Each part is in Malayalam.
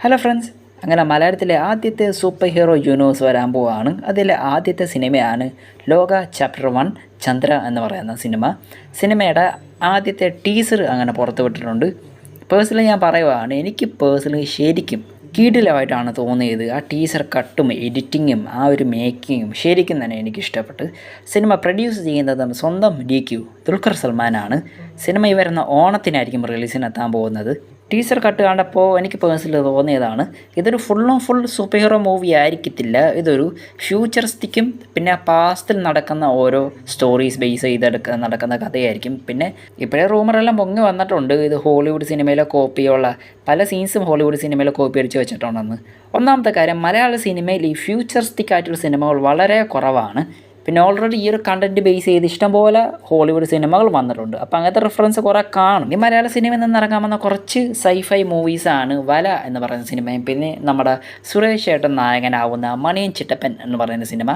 ഹലോ ഫ്രണ്ട്സ്, അങ്ങനെ മലയാളത്തിലെ ആദ്യത്തെ സൂപ്പർ ഹീറോ യൂണിവേഴ്സ് വരാൻ പോവുകയാണ്. അതിലെ ആദ്യത്തെ സിനിമയാണ് ലോക ചാപ്റ്റർ 1 ചന്ദ്ര എന്ന് പറയുന്ന സിനിമയുടെ ആദ്യത്തെ ടീസർ അങ്ങനെ പുറത്തു വിട്ടിട്ടുണ്ട്. പേഴ്സണലി ഞാൻ പറയുകയാണ്, എനിക്ക് പേഴ്സണലി ശരിക്കും കിടിലമായിട്ടാണ് തോന്നിയത്. ആ ടീസർ കട്ടും എഡിറ്റിങ്ങും ആ ഒരു മേക്കിങ്ങും ശരിക്കും തന്നെ എനിക്കിഷ്ടപ്പെട്ട്. സിനിമ പ്രൊഡ്യൂസ് ചെയ്യുന്നതും സ്വന്തം DQ ദുൽഖർ സൽമാനാണ്. സിനിമ ഈ വരുന്ന ഓണത്തിനായിരിക്കും റിലീസിനെത്താൻ പോകുന്നത്. ടീസർ കട്ട് കണ്ടപ്പോൾ എനിക്ക് പേഴ്സണലി തോന്നിയതാണ്, ഇതൊരു ഫുൾ സൂപ്പർ ഹീറോ മൂവി ആയിരിക്കത്തില്ല. ഇതൊരു ഫ്യൂച്ചറിസ്റ്റിക്കും പിന്നെ പാസ്റ്റിൽ നടക്കുന്ന ഓരോ സ്റ്റോറീസ് ബേസ് ചെയ്തെടുക്കുന്ന നടക്കുന്ന കഥയായിരിക്കും. പിന്നെ ഇപ്പോഴേ റൂമറെല്ലാം പൊങ്ങി വന്നിട്ടുണ്ട്, ഇത് ഹോളിവുഡ് സിനിമയിലെ കോപ്പിയുള്ള പല സീൻസും ഹോളിവുഡ് സിനിമയിലെ കോപ്പി അടിച്ച് വെച്ചിട്ടുണ്ടെന്ന്. ഒന്നാമത്തെ കാര്യം, മലയാള സിനിമയിൽ ഈ ഫ്യൂച്ചറിസ്റ്റിക് ആയിട്ടുള്ള സിനിമകൾ വളരെ കുറവാണ്. പിന്നെ ഓൾറെഡി ഈ ഒരു കണ്ടൻറ്റ് ബേസ് ചെയ്ത് ഇഷ്ടംപോലെ ഹോളിവുഡ് സിനിമകൾ വന്നിട്ടുണ്ട്. അപ്പോൾ അങ്ങനത്തെ റെഫറൻസ് കുറേ കാണും. ഈ മലയാള സിനിമയിൽ നിന്ന് ഇറങ്ങാമെന്ന കുറച്ച് സൈഫൈ മൂവീസാണ് വല എന്ന് പറയുന്ന സിനിമയും പിന്നെ നമ്മുടെ സുരേഷ് ഏട്ടൻ നായകനാവുന്ന മണിയൻ ചിറ്റപ്പൻ എന്ന് പറയുന്ന സിനിമ.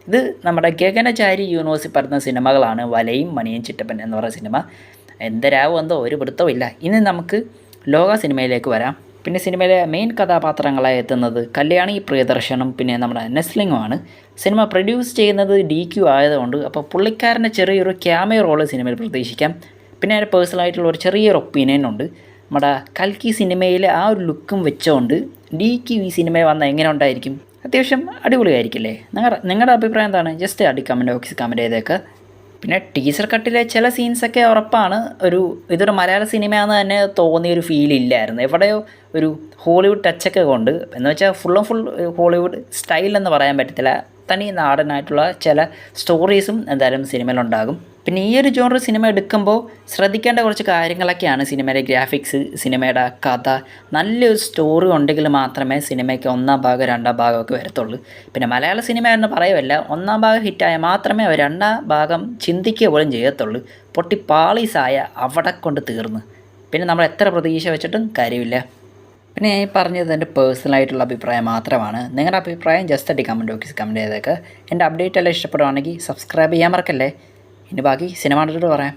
ഇത് നമ്മുടെ ഗഗനചാരി യൂണിവേഴ്സിൽ പറയുന്ന സിനിമകളാണ് വലയും മണിയൻ ചിറ്റപ്പൻ എന്ന് പറയുന്ന സിനിമ. എന്തരാവും എന്തോ ഒരു പിടുത്തവും ഇല്ല. ഇനി നമുക്ക് ലോക സിനിമയിലേക്ക് വരാം. പിന്നെ സിനിമയിലെ മെയിൻ കഥാപാത്രങ്ങളായി എത്തുന്നത് കല്യാണി പ്രിയദർശനും പിന്നെ നമ്മുടെ നെസ്ലിങ്ങുമാണ്. സിനിമ പ്രൊഡ്യൂസ് ചെയ്യുന്നത് DQ ആയതുകൊണ്ട് അപ്പോൾ പുള്ളിക്കാരൻ്റെ ചെറിയൊരു ക്യാമിയോ റോള് സിനിമയിൽ പ്രതീക്ഷിക്കാം. പിന്നെ അതിൻ്റെ പേഴ്സണലായിട്ടുള്ള ഒരു ചെറിയൊരു ഒപ്പീനിയൻ ഉണ്ട്. നമ്മുടെ കൽക്കി സിനിമയിലെ ആ ഒരു ലുക്കും വെച്ചുകൊണ്ട് DQ ഈ സിനിമയിൽ വന്നാൽ എങ്ങനെ ഉണ്ടായിരിക്കും? അത്യാവശ്യം അടിപൊളിയായിരിക്കില്ലേ? നിങ്ങളുടെ അഭിപ്രായം എന്താണ്? ജസ്റ്റ് കമൻറ്റ് ബോക്സിൽ കമൻറ്റ് ചെയ്തേക്ക്. പിന്നെ ടീസർ കട്ടിലെ ചില സീൻസൊക്കെ ഉറപ്പാണ്, ഇതൊരു മലയാള സിനിമയാണെന്ന് തന്നെ തോന്നിയൊരു ഫീലില്ലായിരുന്നു. എവിടെയോ ഒരു ഹോളിവുഡ് ടച്ചൊക്കെ കൊണ്ട്, എന്ന് വെച്ചാൽ ഫുൾ ഹോളിവുഡ് സ്റ്റൈൽ എന്ന് പറയാൻ പറ്റത്തില്ല, തനി നാടനായിട്ടുള്ള ചില സ്റ്റോറീസും എന്തായാലും സിനിമയിലുണ്ടാകും. പിന്നെ ഈ ഒരു ജോണർ സിനിമ എടുക്കുമ്പോൾ ശ്രദ്ധിക്കേണ്ട കുറച്ച് കാര്യങ്ങളൊക്കെയാണ് സിനിമയുടെ ഗ്രാഫിക്സ്, സിനിമയുടെ കഥ. നല്ലൊരു സ്റ്റോറി ഉണ്ടെങ്കിൽ മാത്രമേ സിനിമയ്ക്ക് 1-ാം ഭാഗം 2-ാം ഭാഗമൊക്കെ വരത്തുള്ളൂ. പിന്നെ മലയാള സിനിമ എന്ന് പറയുമല്ല, 1-ാം ഭാഗം ഹിറ്റായാൽ മാത്രമേ 2-ാം ഭാഗം ചിന്തിക്കുക പോലും ചെയ്യത്തുള്ളൂ. പൊട്ടി പാളീസായ അവിടെ കൊണ്ട് തീർന്ന് പിന്നെ നമ്മൾ എത്ര പ്രതീക്ഷ വെച്ചിട്ടും കാര്യമില്ല. പിന്നെ ഞാൻ പറഞ്ഞത് എൻ്റെ പേഴ്സണലായിട്ടുള്ള അഭിപ്രായം മാത്രമാണ്. നിങ്ങളുടെ അഭിപ്രായം ജസ്റ്റ് കമൻറ്റ് ബോക്സിൽ കമൻറ്റ് ചെയ്തേക്ക്. എൻ്റെ അപ്ഡേറ്റ് എല്ലാം ഇഷ്ടപ്പെടുവാണെങ്കിൽ സബ്സ്ക്രൈബ് ചെയ്യാൻ മറക്കല്ലേ. ഇനി ബാക്കി സിനിമ കണ്ടിട്ട് പറയാം.